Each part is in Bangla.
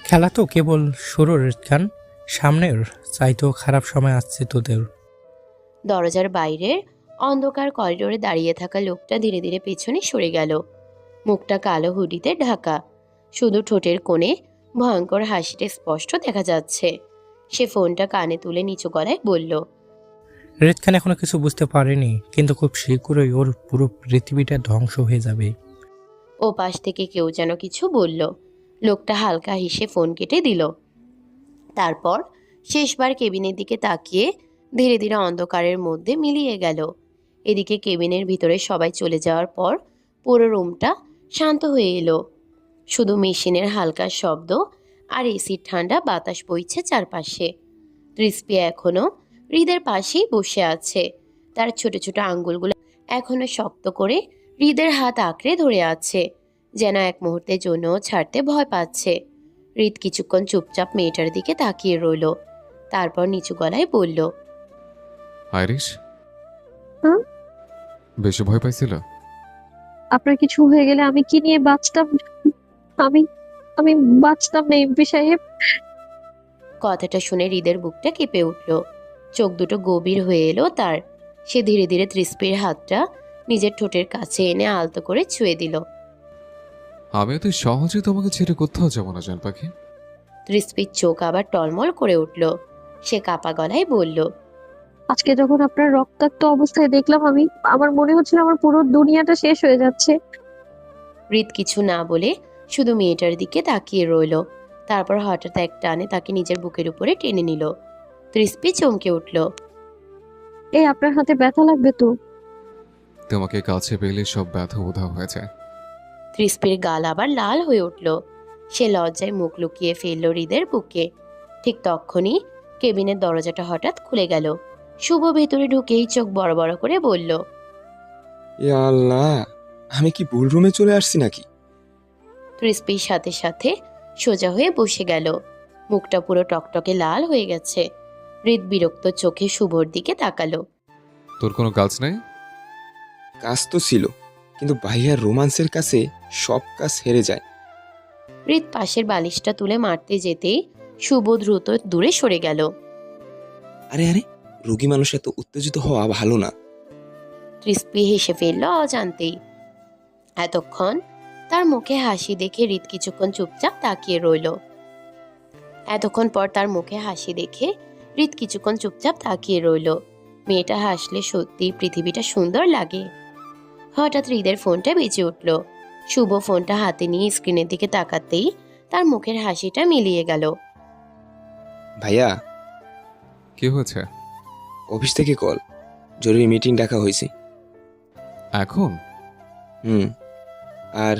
খেলা তো কেবল শুরুর খান, সামনের চাইতেও খারাপ সময় আসছে তোদের। দরজার বাইরের অন্ধকার করিডোরে দাঁড়িয়ে থাকা লোকটা ধীরে ধীরে পেছনে সরে গেল। মুখটা কালো হুডিতে ঢাকা, শুধু ঠোঁটের কোণে ভয়ঙ্কর হাসিটা স্পষ্ট দেখা যাচ্ছে। সে ফোনটা কানে তুলে নিচু গলায় বলল, রেড খান এখনো কিছু বুঝতে পারেনি, কিন্তু খুব শীঘ্রই ওর পুরো পৃথিবীটা ধ্বংস হয়ে যাবে। ও পাশ থেকে কেউ যেন কিছু বলল। লোকটা হালকা হেসে ফোন কেটে দিল। তারপর শেষবার কেবিনের দিকে তাকিয়ে ধীরে ধীরে অন্ধকারের মধ্যে মিলিয়ে গেল। এদিকে কেবিনের ভিতরে সবাই চলে যাওয়ার পর পুরো রুমটা শান্ত হয়ে এলো। শুধু মেশিনের হালকা শব্দ আর এসির ঠান্ডা বাতাস বইছে চারপাশে। ক্রিসপি এখনো হৃদের পাশেই বসে আছে। তার ছোট ছোট আঙ্গুলগুলো এখনো শক্ত করে হৃদের হাত আঁকড়ে ধরে আছে, যেন এক মুহূর্তের জন্যও ছাড়তে ভয় পাচ্ছে। হৃদ কিছুক্ষণ চুপচাপ মেয়েটার দিকে তাকিয়ে রইল। তারপর নিচু গলায় বলল, আইরিশ, হ্যাঁ, বেশি ভয় পাইছিল? আপনার কিছু হয়ে গেলে আমি কি নিয়ে বাঁচতাম? আমি আমি বাঁচতাম না এমপি সাহেব। কথাটা শুনে হৃদের বুকটা কেঁপে উঠল। চোখ দুটো গভীর হয়ে এলো তার। সে ধীরে ধীরে তৃষ্পির হাতটা নিজের ঠোঁটের কাছে এনে আলতো করে ছুঁয়ে দিল। আমি এত সহজে তোমাকে ছেড়ে কোথাও যাবো না, জান পাখি। তৃষ্পির চোখ আবার টলমল করে উঠল। সে কাপা গলায় বলল, আজকে যখন আপনার রক্তাক্ত অবস্থায় দেখলাম, আমার মনে হচ্ছিল আমার পুরো দুনিয়াটা শেষ হয়ে যাচ্ছে। হৃদ কিছু না বলে শুধু মেয়েটার দিকে তাকিয়ে রইল। তারপর হঠাৎ এক টানে তাকে নিজের বুকের উপরে টেনে নিল। তৃষ্পি চমকে উঠল। এই আপনার হাতে ব্যথা লাগবে তো? তোমাকে কাছে পেলে সব ব্যথা উধাও হয়ে যায়। তৃষ্পির গাল আবার লাল হয়ে উঠল। সে লজ্জায় মুখ লুকিয়ে ফেলল হৃদের বুকে। ঠিক তখনই কেবিনের দরজাটা হঠাৎ খুলে গেল। শুভ ভেতরে ঢুকেই চোখ বড় বড় করে বলল, ইয়া আল্লাহ, আমি কি ভুল রুমে চলে আসছি নাকি? তৃষ্পির সাথে সাথে সোজা হয়ে বসে গেল। মুখটা পুরো টকটকে লাল হয়ে গেছে। হৃদ বিরক্ত চোখে শুভর দিকে তাকালো। তোর কোনো কাজ নাই? কাজ তো ছিল, কিন্তু ভাইয়ার রোমান্সের কাছে সব কাজ হেরে যায়। হৃদ পাশের বালিশটা তুলে মারতে যেতেই শুভ দ্রুত দূরে সরে গেল। আরে আরে, রোগী মানুষ এত উত্তেজিত হওয়া ভালো না। তৃষ্পি হেসে ফেলল অজান্তেই। এতক্ষণ তার মুখে হাসি দেখে হৃদ কিছুক্ষণ চুপচাপ তাকিয়ে রইল। এতক্ষণ পর তার মুখে হাসি দেখে হৃদ কিছুক্ষণ চুপচাপ তাকিয়ে রইল। মেয়েটা হাসলে সত্যি পৃথিবীটা সুন্দর লাগে। হঠাৎ হৃদের ফোনটা বেজে উঠল। শুভ ফোনটা হাতে নিয়ে স্ক্রিনের দিকে তাকাতেই তার মুখের হাসিটা মিলিয়ে গেল। ভাইয়া, কি হয়েছে? অফিস থেকে কল, জরুরি মিটিং ডাকা হয়েছে। এখন? হুম, আর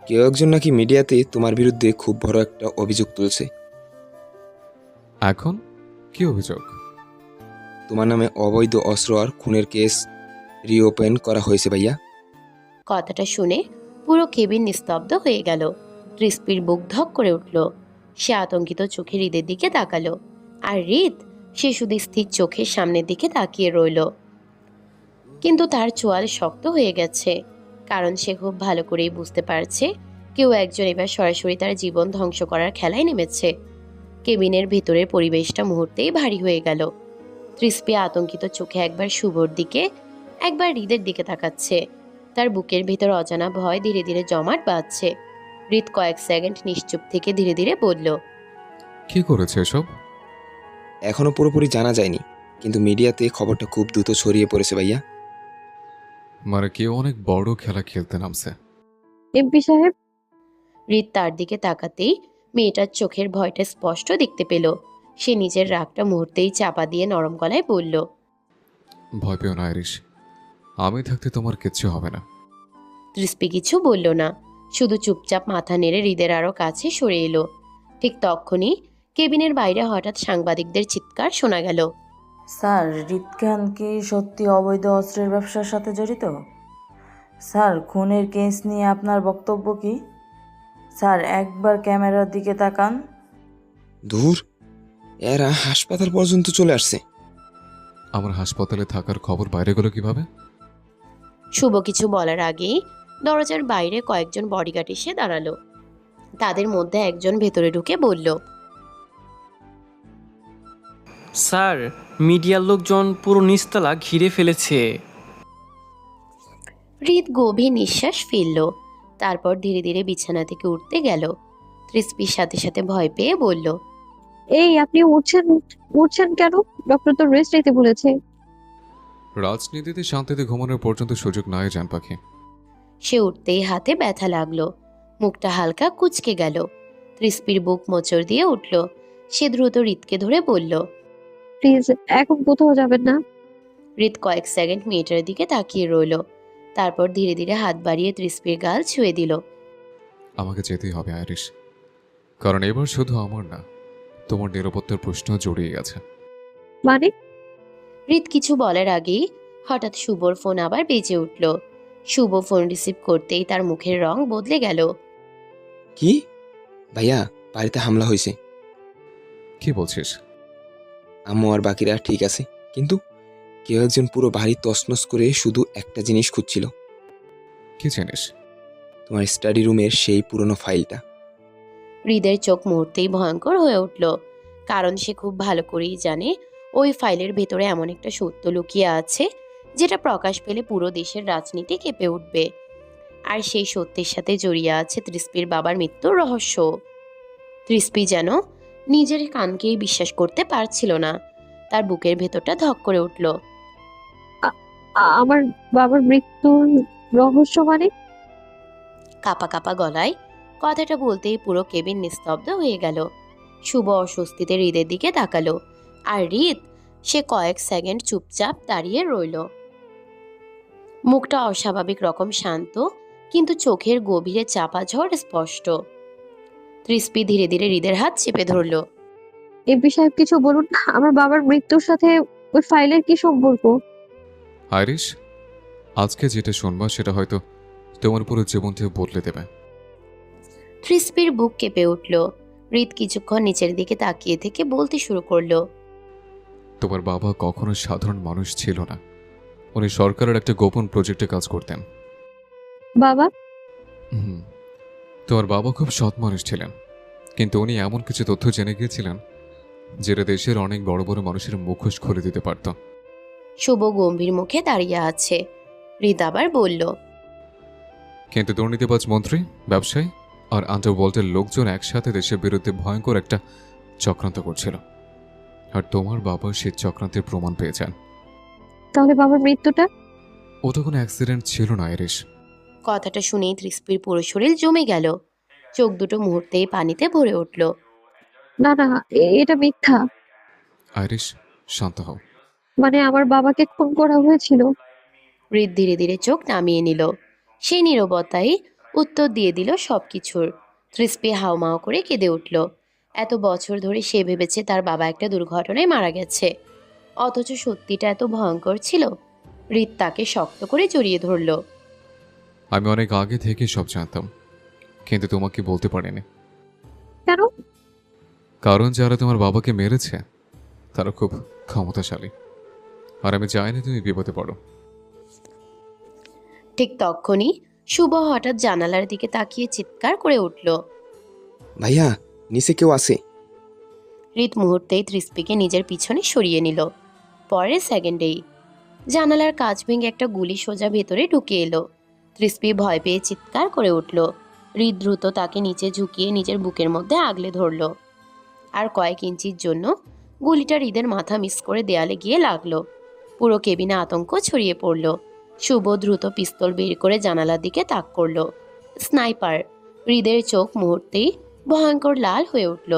কেউ একজন নাকি মিডিয়াতে তোমার বিরুদ্ধে খুব বড় একটা অভিযোগ তুলছে। এখন কি অভিযোগ? তোমার নামে অবৈধ অস্ত্র আর খুনের কেস রিওপেন করা হয়েছে ভাইয়া। কথাটা শুনে পুরো কেবিন নিস্তব্ধ হয়ে গেল। তৃষ্পির বুক ধক করে উঠল। সে আতঙ্কিত চোখে হৃদের দিকে তাকালো। আর হৃদ, সে শুধু স্থির চোখের সামনের দিকে তাকিয়ে রইল। কিন্তু তার চোয়াল শক্ত হয়ে গেছে, কারণ সে খুব ভালো করেই বুঝতে পারছে কেউ একজন এবার সরাসরি তার জীবন ধ্বংস করার খেলায় নেমেছে। কেবিনের ভেতরের পরিবেশটা মুহূর্তেই ভারী হয়ে গেল। তৃষ্পি আতঙ্কিত চোখে একবার শুভর দিকে, একবার হৃদের দিকে তাকাচ্ছে। তার বুকের ভেতর অজানা ভয় ধীরে ধীরে জমাট বাঁধছে। হৃদ কয়েক সেকেন্ড নিশ্চুপ থেকে ধীরে ধীরে বলল, কি করেছে এসব? এখনো পুরোপুরি জানা যায়নি, কিন্তু মিডিয়াতে খবরটা খুব দ্রুত ছড়িয়ে পড়েছে ভাইয়া। মানে কেউ অনেক বড় খেলা খেলতে নামছে। এমপি সাহেব, হৃদ তার দিকে তাকাতেই মেয়েটার চোখের ভয়টা স্পষ্ট দেখতে পেল। সে নিজের রাগটা মুহূর্তেই চাপা দিয়ে নরম গলায় বলল, ভয় পেও না আইরিশ, আমি থাকতে তোমার কিচ্ছু হবে না। তৃষ্পি কিছু বলল না, শুধু চুপচাপ মাথা নেড়ে হৃদের আরো কাছে সরে এলো। ঠিক তখনই কেবিনের বাইরে হঠাৎ সাংবাদিকদের চিৎকার শোনা গেল। স্যার, হৃদ খান কি সত্যি অবৈধ অস্ত্রের ব্যবসার সাথে জড়িত? স্যার, খুনের কেস নিয়ে আপনার বক্তব্য কি? স্যার, একবার ক্যামেরার দিকে তাকান। দূর, এরা হাসপাতাল পর্যন্ত চলে আসছে। আমার হাসপাতালে থাকার খবর বাইরে গেল কিভাবে? শুভ কিছু বলার আগেই দরজার বাইরে কয়েকজন বডিগার্ড এসে দাঁড়ালো। তাদের মধ্যে একজন ভেতরে ঢুকে বলল, স্যার, মিডিয়ার লোকজন পুরো নিচতলা ঘিরে ফেলেছে। হৃদ গভীর নিঃশ্বাস ফেলল। তারপর ধীরে ধীরে বিছানা থেকে উঠতে গেল। তৃষ্পির সাথে সাথে ভয় পেয়ে বলল, এই আপনি উঠছেন কেন? ডক্টর তো রেস্ট নিতে বলেছে। রাজনীতিতে শান্তিতে ঘুমানোর পর্যন্ত সুযোগ নাই জান পাখি। সে উঠতেই হাতে ব্যথা লাগলো। মুখটা হালকা কুঁচকে গেল। তৃষ্পির বুক মোচড় দিয়ে উঠল। সে দ্রুত হৃদকে ধরে বলল। প্লিজ এখন কোথাও যাবেন না। হৃদ কয়েক সেকেন্ড মেয়েটার দিকে তাকিয়ে রইল। তারপর ধীরে ধীরে হাত বাড়িয়ে তৃষ্পির গাল ছুঁয়ে দিল। আমাকে যেতেই হবে আইরিশ, কারণ এবার শুধু আমার না, তোমার নিরাপত্তার প্রশ্ন জড়িয়ে গেছে। মানে? হৃদ কিছু বলার আগেই হঠাৎ শুভর ফোন আবার বেজে উঠল। শুভ ফোন রিসিভ করতেই তার মুখের রং বদলে গেল। কি? ভাইয়া, বাড়িতে হামলা হয়েছে। কি বলছিস? আম্মু আর বাকিরা ঠিক আছে, কিন্তু কেউ একজন পুরো বাড়ি তছনছ করে শুধু একটা জিনিস খুঁজছিল। কি জানিস? তোমার স্টাডি রুমের সেই পুরনো ফাইলটা। হৃদের চোখ মুহূর্তেই ভয়ঙ্কর হয়ে উঠল, কারণ সে খুব ভালো করেই জানে ওই ফাইলের ভেতরে এমন একটা সত্য লুকিয়ে আছে যেটা প্রকাশ পেলে পুরো দেশের রাজনীতি কেঁপে উঠবে। আর সেই সত্যের সাথে জড়িয়ে আছে তৃষ্পির বাবার মৃত্যুর রহস্য। তৃষ্পি যেন নিজের কানকেই বিশ্বাস করতে পারছিল না। তার বুকের ভেতরটা ধক করে উঠল। আমার বাবার মৃত্যুর রহস্য মানে? কাপা কাপা গলায় কথাটা বলতেই পুরো কেবিন নিস্তব্ধ হয়ে গেল। শুভ অস্বস্তিতে হৃদের দিকে তাকালো। আর হৃদ, সে কয়েক সেকেন্ড চুপচাপ দাঁড়িয়ে রইল। মুখটা অস্বাভাবিক রকম শান্ত, কিন্তু চোখের গভীরে চাপা ঝড় স্পষ্ট। তৃষ্পি ধীরে ধীরে হৃদের হাত চেপে ধরল। এমপি সাহেব কিছু বলুন, আমার বাবার মৃত্যুর সাথে ওই ফাইলের কি সম্পর্ক? আইরিশ, আজকে যেটা শুনবা সেটা হয়তো তোমার পুরো জীবনকে বদলে দেবে। তৃষ্পির বুক কেঁপে উঠল। হৃদ কিছুক্ষণ নিচের দিকে তাকিয়ে থেকে বলতে শুরু করলো। তোমার বাবা কখনো সাধারণ মানুষ ছিল না, উনি সরকারের একটা গোপন প্রজেক্টে কাজ করতেন। বাবা? হুম, তোমার বাবা খুব সৎ মানুষ ছিলেন, কিন্তু উনি এমন কিছু তথ্য জেনে গিয়েছিলেন যেটা দেশের অনেক বড় বড় মানুষের মুখোশ খুলে দিতে পারত। শুভ গম্ভীর মুখে দাঁড়িয়ে আছে। হৃদ আবার বলল, কিন্তু দুর্নীতিবাজ মন্ত্রী, ব্যবসায়ী আর আন্ডারওয়ার্ল্ডের লোকজন একসাথে দেশের বিরুদ্ধে ভয়ঙ্কর একটা চক্রান্ত করছিল, আর তোমার বাবা সেই চক্রান্তের প্রমাণ পেয়েছেন। তাহলে বাবার মৃত্যুটা? ওটা কোনো অ্যাক্সিডেন্ট ছিল না আইরিশ। কথাটা শুনেই তৃষ্পির পুরো শরীর জমে গেল। চোখ দুটো মুহূর্তেই পানিতে ভরে উঠল। না না, এটা মিথ্যা। আইরিশ, শান্ত হও। মানে আমার বাবাকে খুন করা হয়েছিল? হৃদ ধীরে ধীরে চোখ নামিয়ে নিল। সেই নীরবতাই উত্তর দিয়ে দিল সবকিছুর। তৃষ্পি হাউমাউ করে কেঁদে উঠল। এত বছর ধরে সে ভেবেছে তার বাবা একটা দুর্ঘটনায় মারা গেছে, অথচ সত্যিটা এত ভয়ঙ্কর ছিল। হৃদ তাকে শক্ত করে জড়িয়ে ধরল। আমি অনেক আগে থেকে সব জানতাম, কিন্তু তোমাকে বলতে পারিনি। কেন? কারণ যারা তোমার বাবাকে মেরেছে তারা খুব ক্ষমতাশালী, আর আমি চাই না তুমি বিপদে পড়ো। ঠিক তখনই শুভ হঠাৎ জানালার দিকে তাকিয়ে চিৎকার করে উঠল। ভাইয়া, নিচে কেউ আছে। হৃদ মুহূর্তেই তৃষ্পিকে নিজের পিছনে সরিয়ে নিল। পরের সেকেন্ডেই জানালার কাঁচ ভেঙে একটা গুলি সোজা ভেতরে ঢুকে এলো। তৃষ্পি ভয় পেয়ে চিৎকার করে উঠল। হৃদ দ্রুত তাকে নিচে ঝুঁকিয়ে নিজের বুকের মধ্যে আগলে ধরল। আর কয়েক ইঞ্চির জন্য গুলিটা হৃদের মাথা মিস করে দেয়ালে গিয়ে লাগলো। পুরো কেবিনে আতঙ্ক ছড়িয়ে পড়ল। শুভ দ্রুত পিস্তল বের করে জানালার দিকে তাক করলো। স্নাইপার! হৃদের চোখ মুহূর্তেই ভয়ঙ্কর লাল হয়ে উঠল।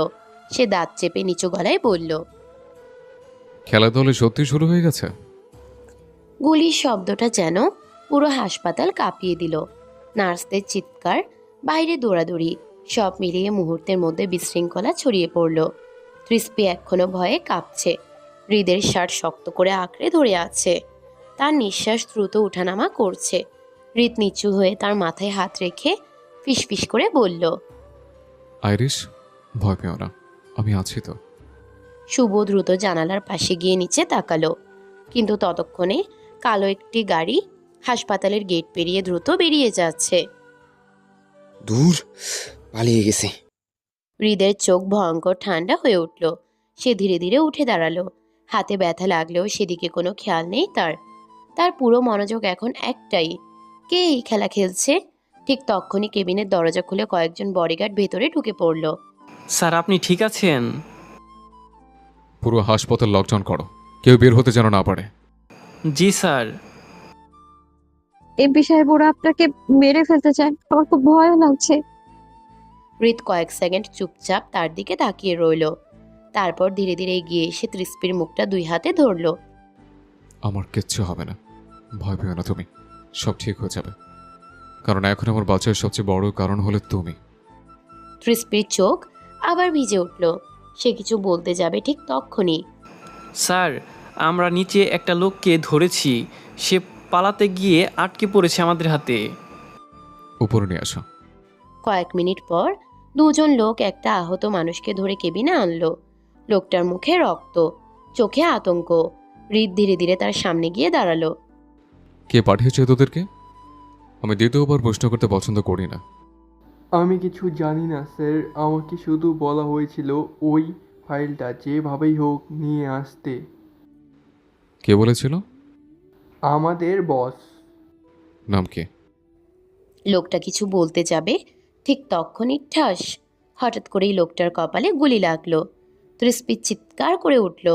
সে দাঁত চেপে নিচু গলায় বলল, খেলাধুলা সত্যি শুরু হয়ে গেছে। গুলির শব্দটা যেন পুরো হাসপাতাল কাঁপিয়ে দিল। নার্সদের চিৎকার, বাইরে দৌড়াদৌড়ি, সব মিলিয়ে মুহূর্তের মধ্যে বিশৃঙ্খলা ছড়িয়ে পড়ল। তৃষ্পি এখনো ভয়ে কাঁপছে। হৃদের শার্ট শক্ত করে আঁকড়ে ধরে আছে। তার নিঃশ্বাস দ্রুত উঠানামা করছে। হৃদ নিচু হয়ে তার মাথায় হাত রেখে ফিসফিস করে বলল, আইরিশ, ভয় পেও না, আমি আছি তো। শুভ দ্রুত জানালার পাশে গিয়ে নিচে তাকালো, কিন্তু ততক্ষণে কালো একটি গাড়ি হাসপাতালের গেট পেরিয়ে দ্রুত বেরিয়ে যাচ্ছে। দূর, পালিয়ে গেছে। হৃদের চোখ ভয়ঙ্কর ঠান্ডা হয়ে উঠল। সে ধীরে ধীরে উঠে দাঁড়ালো। হাতে ব্যথা লাগলেও সেদিকে কোনো খেয়াল নেই তার। তার পুরো মনোযোগ এখন একটাই, কে এই খেলা খেলছে। ঠিক তখনই কেবিনের দরজা খুলে কয়েকজন বডিগার্ড ভেতরে ঢুকে পড়ল। স্যার আপনি ঠিক আছেন? পুরো হাসপাতাল লকডাউন করো, কেউ বের হতে যেন না পারে। জি স্যার। এমপি সাহেব ওরা আপনাকে মেরে ফেলতে চায়, আমার খুব ভয় লাগছে। হৃদ কয়েক সেকেন্ড চুপচাপ তার দিকে তাকিয়ে রইল। তারপর ধীরে ধীরে এগিয়ে এসে তৃষ্পির মুখটা দুই হাতে ধরল। আমার কিচ্ছু হবে না, ভয় পেও না তুমি, সব ঠিক হয়ে যাবে। কারণ এখন আমার বাঁচার সবচেয়ে বড় কারণ হলে তুমি। তৃষ্পির চোখ আবার ভিজে উঠল। সে কিছু বলতে যাবে ঠিক তখনই স্যার আমরা নিচে একটা লোককে ধরেছি, সে পালাতে গিয়ে আটকে পড়েছে আমাদের হাতে। উপরে নিয়ে আসো। কয়েক মিনিট পর দুজন লোক একটা আহত মানুষকে ধরে কেবিনে আনলো। লোকটার মুখে রক্ত, চোখে আতঙ্ক। হৃদ ধীরে ধীরে তার সামনে গিয়ে দাঁড়ালো। কে পাঠিয়েছে তোদেরকে? আমি দ্বিতীয়বার প্রশ্ন করতে পছন্দ করি না। আমি কিছু জানি না স্যার, আমাকে শুধু বলা হয়েছিল ওই ফাইলটা যেভাবেই হোক নিয়ে আসতে। কে বলেছিল? আমাদের বস। নাম কি? লোকটা কিছু বলতে যাবে ঠিক তখনই ঠাস, হঠাৎ করেই লোকটার কপালে গুলি লাগলো। তৃষ্পি চিৎকার করে উঠল।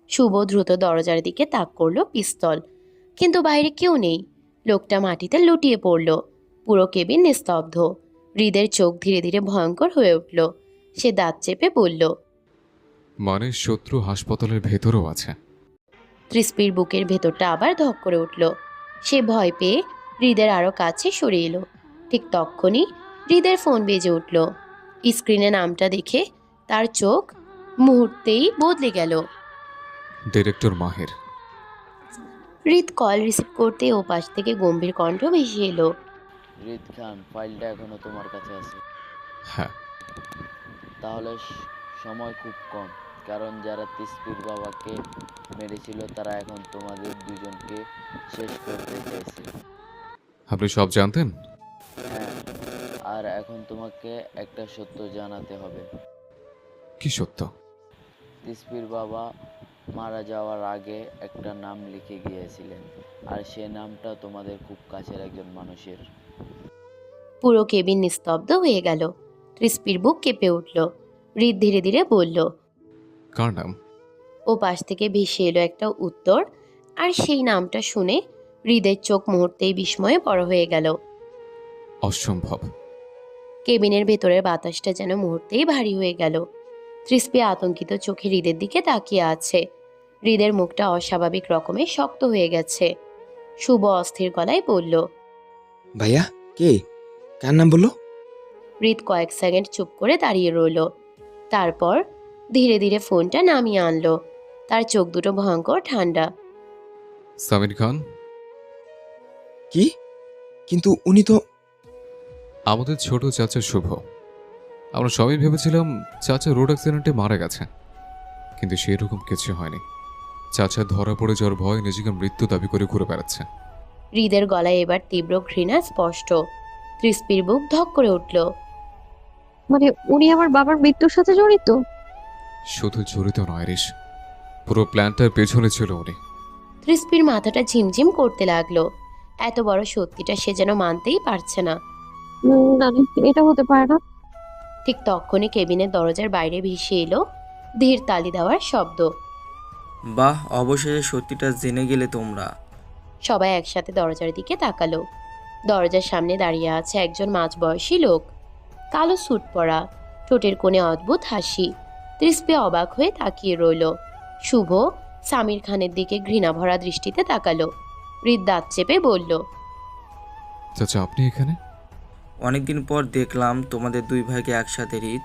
শুভ দ্রুত দরজার দিকে তাক করলো পিস্তল, কিন্তু বাইরে কেউ নেই। লোকটা মাটিতে লুটিয়ে পড়ল। পুরো কেবিন নিস্তব্ধ। হৃদের চোখ ধীরে ধীরে ভয়ঙ্কর হয়ে উঠল। সে দাঁত চেপে বলল। মানে শত্রু হাসপাতালের ভেতরেও আছে? তৃষ্পির বুকের ভেতরটা আবার ধক করে উঠল। সে ভয় পেয়ে হৃদের আরো কাছে সরে এলো। ঠিক তখনই হৃদের ফোন বেজে উঠল। স্ক্রিনে নামটা দেখে তার চোখ মুহূর্তেই বদলে গেল। ডিরেক্টর মাহের। হৃদ কল রিসিভ করতে ও পাশ থেকে গম্ভীর কণ্ঠ ভেসে এলো। রিদ খান, ফাইলটা এখনো তোমার কাছে আছে? হ্যাঁ। তাহলে সময় খুব কম, কারণ যারা তিস্পির বাবাকে মেরেছিল তারা এখন তোমাদের দুজনকে শেষ করতে চাইছে। আপনি সব জানতেন? হ্যাঁ, আর এখন তোমাকে একটা সত্য জানাতে হবে। কি সত্য? তিস্পির বাবা মারা যাওয়ার আগে একটা নাম লিখে গিয়েছিলেন, আর সে নামটা তোমাদের খুব কাছের একজন মানুষের। পুরো কেবিন নিস্তব্ধ হয়ে গেল। তৃষ্পির বুক কেঁপে উঠল। হৃদ ধীরে ধীরে বলল। কার নাম? ও পাশ থেকে ভেসে এলো একটা উত্তর, আর সেই নামটা শুনে হৃদের চোখ মুহূর্তেই বিস্ময়ে বড় হয়ে গেল। অসম্ভব। কেবিনের ভেতরের বাতাসটা যেন মুহূর্তেই ভারী হয়ে গেল। তৃষ্পি আতঙ্কিত চোখে হৃদের দিকে তাকিয়ে আছে। হৃদের মুখটা অস্বাভাবিক রকমের শক্ত হয়ে গেছে। শুভ অস্থির গলায় বলল। ভাইয়া, কে? কার নাম বললো? হৃদ কয়েক সেকেন্ড চুপ করে দাঁড়িয়ে রইল। তারপর ধীরে ধীরে ফোনটা নামিয়ে আনলো। তার চোখ দুটো ভয়ঙ্কর ঠান্ডা। সামির খান। কি? কিন্তু উনি তো... আমাদের ছোট চাচা শুভ। আমরা সবাই ভেবেছিলাম চাচা রোড অ্যাক্সিডেন্টে মারা গেছে, কিন্তু সেরকম কিছু হয়নি। চাচা ধরা পড়ে যাওয়ার ভয় নিজেকে মৃত্যু দাবি করে ঘুরে বেড়াচ্ছে। হৃদের গলায় এবার তীব্র ঘৃণা স্পষ্ট। তৃষ্পির বুক ধক করে উঠল। মানে উনি আমার বাবার মৃত্যুর সাথে জড়িত? শুধু জড়িত নয় রিস, পুরো প্ল্যানটার পেছনে ছিল উনি। তৃষ্পির মাথাটা ঝিমঝিম করতে লাগলো। এত বড় সত্যিটা সে যেন মানতেই পারছে না। না না, এটা হতে পারে না। ঠিক তখনই কেবিনের দরজার বাইরে ভেসে এলো ধীর তালি দেওয়ার শব্দ। বাহ, অবশেষে সত্যিটা জেনে গেলে তোমরা। সবাই একসাথে দরজার দিকে তাকালো। দরজার সামনে দাঁড়িয়ে আছে একজন মাঝবয়সী লোক। কালো স্যুট পরা, ঠোঁটের কোণে অদ্ভুত হাসি। তৃষ্পি অবাক হয়ে তাকিয়ে রইল। শুভ সামির খানের দিকে ঘৃণা ভরা দৃষ্টিতে তাকালো। হৃদ দাঁত চেপে বলল। চাচা আপনি এখানে? অনেকদিন পর দেখলাম তোমাদের দুই ভাইকে একসাথে। হৃদ,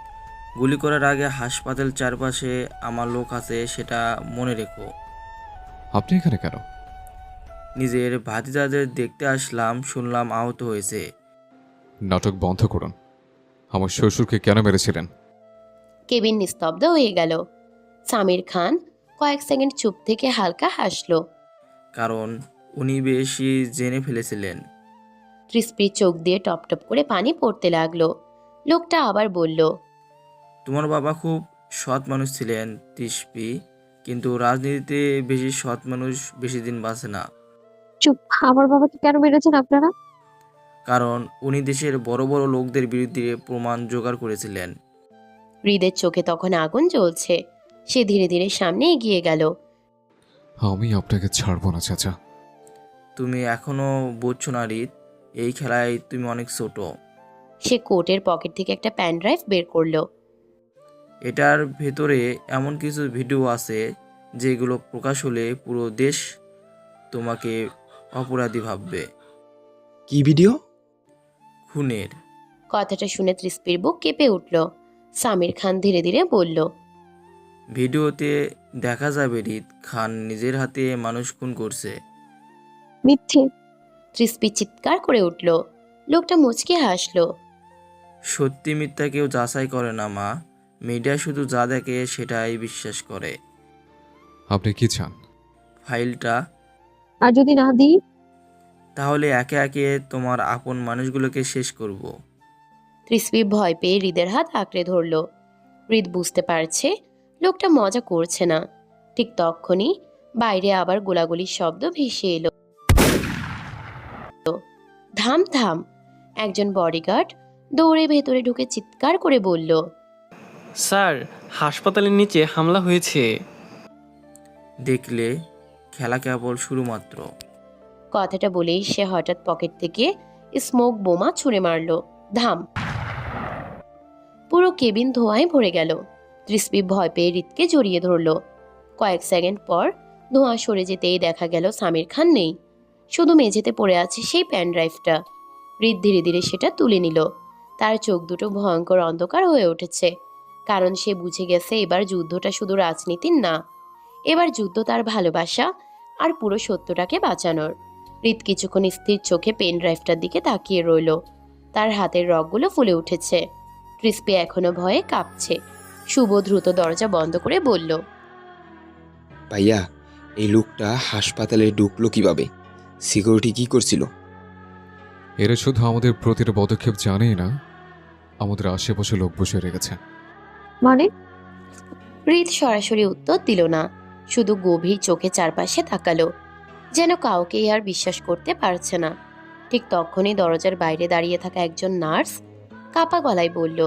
গুলি করার আগে হাসপাতাল চারপাশে আমার লোক আছে, সেটা মনে রেখো। আপনি এখানে কেন? নিজের ভাতিজাদের দেখতে আসলাম, শুনলাম আহত হয়েছে। নাটক বন্ধ করুন। আমার শ্বশুরকে কেন মেরেছিলেন? কেবিন নিস্তব্ধ হয়ে গেল। সামির খান কয়েক সেকেন্ড চুপ থেকে হালকা হাসলো। কারণ উনি বেশি জেনে ফেলেছিলেন। তৃষ্পির চোখ দিয়ে টপ টপ করে পানি পড়তে লাগলো। লোকটা আবার বলল, তোমার বাবা খুব সৎ মানুষ ছিলেন তৃষ্পি, কিন্তু রাজনীতিতে বেশি সৎ মানুষ বেশি দিন বাঁচে না। চুপ। আমার বাবাকে কেন মেরেছেন আপনারা? কারণ উনি দেশের বড় বড় লোকদের বিরুদ্ধে প্রমাণ জোগাড় করেছিলেন। হৃদের চোখে তখন আগুন জ্বলছে। সে ধীরে ধীরে সামনে এগিয়ে গেল। আমি আপনাকে ছাড়বো না চাচা। তুমি এখনো বুঝছো না রিত, এই খেলায় তুমি অনেক ছোট। সে কোটের পকেট থেকে একটা প্যান ড্রাইভ বের করলো। এটার ভেতরে এমন কিছু ভিডিও আছে যেগুলো প্রকাশ হলে পুরো দেশ তোমাকে অপরাধী ভাববে। কি ভিডিও? খুনের। কথাটা শুনে তৃষ্পির বুক কেঁপে উঠল। সামির খান ধীরে ধীরে বলল, ভিডিওতে দেখা যাবে রিত খান নিজের হাতে মানুষ খুন করছে। মিথ্যে। তৃষ্পি চিৎকার করে উঠল। লোকটা মুচকে হাসলো। সত্যি মিথ্যা কেউ যাচাই করে না মা, মিডিয়া শুধু যা দেখে সেটাই বিশ্বাস করে। আপনি কি চান? ফাইলটা। আর যদি না দিই? তাহলে একে একে তোমার আপন মানুষগুলোকে শেষ করব। তৃষ্পি ভয় পেয়ে হৃদের হাত আঁকড়ে ধরল। হৃদ বুঝতে পারছে লোকটা মজা করছে না। ঠিক তখনই বাইরে আবার গোলাগুলির শব্দ ভেসে এলো। থাম থাম। একজন বডিগার্ড দৌড়ে ভেতরে ঢুকে চিৎকার করে বলল, স্যার, হাসপাতালের নিচে হামলা হয়েছে। দেখলে খেলা কেবল শুরু মাত্র। কথাটা বলেই সে হঠাৎ পকেট থেকে স্মোক বোমা ছুঁড়ে মারল। ধাম। পুরো কেবিন ধোঁয়ায় ভরে গেল। তৃষ্পি ভয় পেয়ে হৃদকে জড়িয়ে ধরল। কয়েক সেকেন্ড পর ধোঁয়া সরে যেতেই দেখা গেল সামির খান নেই। শুধু মেঝেতে পড়ে আছে সেই প্যান ড্রাইভটা। হৃদ ধীরে ধীরে সেটা তুলে নিল। তার চোখ দুটো ভয়ঙ্কর অন্ধকার হয়ে উঠেছে, কারণ সে বুঝে গেছে এবার যুদ্ধটা শুধু রাজনীতির না, এবার যুদ্ধ তার ভালোবাসা আর পুরো সত্যটাকে বাঁচানোর। হৃদ কিছুক্ষণ স্থির চোখে পেন ড্রাইভটার দিকে তাকিয়ে রইল। তার হাতের রগগুলো ফুলে উঠেছে। তৃষ্পি এখনো ভয়ে কাঁপছে। শুভ দ্রুত দরজা বন্ধ করে বলল, ভাইয়া, এই লোকটা হাসপাতালে ঢুকলো কিভাবে? সিকিউরিটি কি করছিল? এরা শুধু আমাদের প্রতিটা পদক্ষেপ জানেই না, আমাদের আশেপাশে লোক বসে রেখেছে। মানে? হৃদ সরাসরি উত্তর দিল না, শুধু গভীর চোখে চারপাশে তাকালো, যেন কাউকেই আর বিশ্বাস করতে পারছে না। ঠিক তখনই দরজার বাইরে দাঁড়িয়ে থাকা একজন নার্স কাপা গলায় বলল।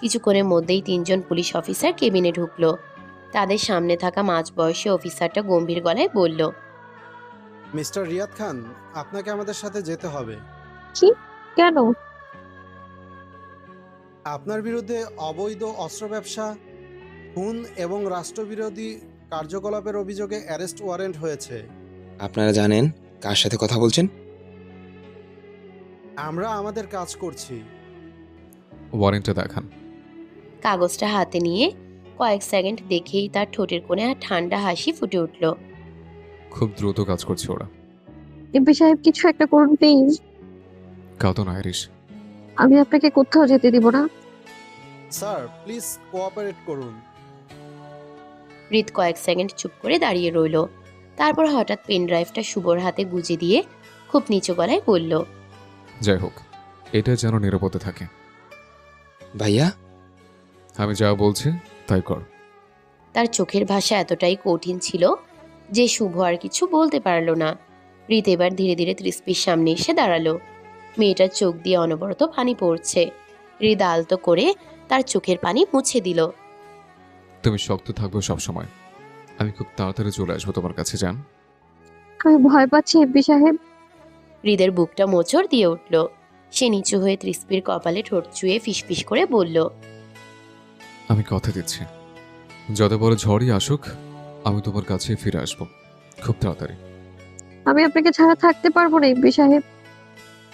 কিছুক্ষণের মধ্যেই 3 জন পুলিশ অফিসার কেবিনে ঢুকলো। তাদের সামনে থাকা মাঝবয়সী অফিসারটা গম্ভীর গলায় বলল, মিস্টার রিয়াদ খান, আপনাকে আমাদের সাথে যেতে হবে। কি? কেন? আপনার বিরুদ্ধে অবৈধ অস্ত্র ব্যবসা, খুন এবং রাষ্ট্রবিরোধী কার্যকলাপের অভিযোগে অ্যারেস্ট ওয়ারেন্ট হয়েছে। আপনারা জানেন কার সাথে কথা বলছেন? আমরা আমাদের কাজ করছি। ওয়ারেন্টটা দেখান। কাগজটা হাতে নিয়ে কয়েক সেকেন্ড দেখেই তার ঠোঁটের কোণে আর ঠান্ডা হাসি ফুটে উঠল। খুব দ্রুত কাজ করছে ওরা। এমপি সাহেব, কিছু একটা করুন প্লিজ। কাঁদো না আইরিশ। আমি আপনাকে কোথাও যেতে দিব না। স্যার, প্লিজ কোঅপারেট করুন। হৃদ কয়েক সেকেন্ড চুপ করে দাঁড়িয়ে রইল। তারপর হঠাৎ পেন ড্রাইভটা শুভর হাতে গুজে দিয়ে খুব নিচু গলায় বলল, যাই হোক, এটা যেন নিরাপদে থাকে। ভাইয়া, আমি যা বলছি তাই কর। তার চোখের ভাষা এতটাই কঠিন ছিল যে শুভ আর কিছু বলতে পারল না। হৃদ এবার ধীরে ধীরে তৃষ্পির সামনে এসে দাঁড়ালো। মেয়েটার চোখ দিয়ে অনবরত পানি পড়ছে। হৃদ আলতো করে তার চোখের পানি মুছে দিল। তুমি শক্ত থাকবে সবসময়। আমি খুব তাড়াতাড়ি চলে আসবো তোমার কাছে, যান। আমি ভয় পাচ্ছি এমপি সাহেব। হৃদের বুকটা মোচড় দিয়ে উঠল। সে নিচু হয়ে তৃষ্পির কপালে ঠোঁট চুয়ে ফিসফিস করে বলল, আমি কথা দিচ্ছি, যত বড় ঝড়ই আসুক আমি তোমার কাছে ফিরে আসবো খুব তাড়াতাড়ি। আমি আপনাকে ছাড়া থাকতে পারবো না এমপি সাহেব।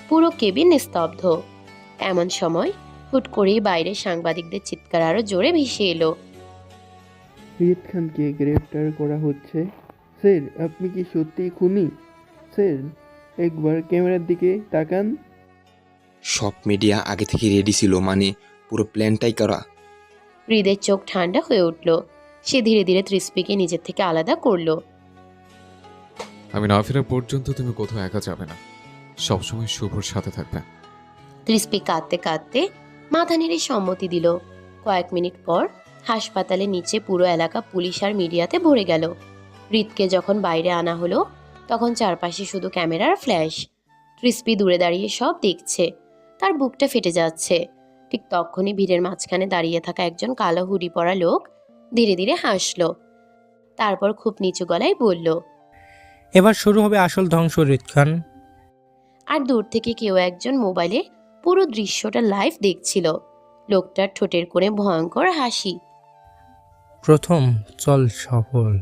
পুরো কেবিন স্তব্ধ। এমন সময় হুট করেই বাইরে সাংবাদিকদের চিৎকার আরো জোরে ভেসে এলো। রিয়াদ খানকে গ্রেফতার করা হচ্ছে। স্যার, আপনি কি সত্যিই খুনি? স্যার, একবার ক্যামেরার দিকে তাকান। সব মিডিয়া আগে থেকে রেডি ছিল, মানে পুরো প্ল্যানটাই করা। হৃদের চোখ ঠান্ডা হয়ে উঠল। সে ধীরে ধীরে তৃষ্পিকে নিজের থেকে আলাদা করলো। আমি না ফেরা পর্যন্ত তুমি কোথাও একা যাবে না, সবসময় শুভর সাথে থাকবে। তৃষ্টি কাঁদতে কাঁদতে মাথা নেড়ে সম্মতি দিল। কয়েক মিনিট পর হাসপাতালের নিচে পুরো এলাকা পুলিশ আর মিডিয়াতে ভরে গেল। হৃদকে যখন বাইরে আনা হলো তখন চারপাশে শুধু ক্যামেরার ফ্ল্যাশ। তৃষ্টি দূরে দাঁড়িয়ে সব দেখছে, তার বুকটা ফেটে যাচ্ছে। ঠিক তখনই ভিড়ের মাঝখানে দাঁড়িয়ে থাকা একজন কালো হুডি পরা লোক ধীরে ধীরে হাসলো। তারপর খুব নিচু গলায় বলল, এবার শুরু হবে আসল ধ্বংস হৃদ খান। আর দূর থেকে কেউ একজন মোবাইলে পুরো দৃশ্যটা লাইভ দেখছিল। লোকটার ঠোঁটের কোণে ভয়ঙ্কর হাসি। প্রথম চল সফল।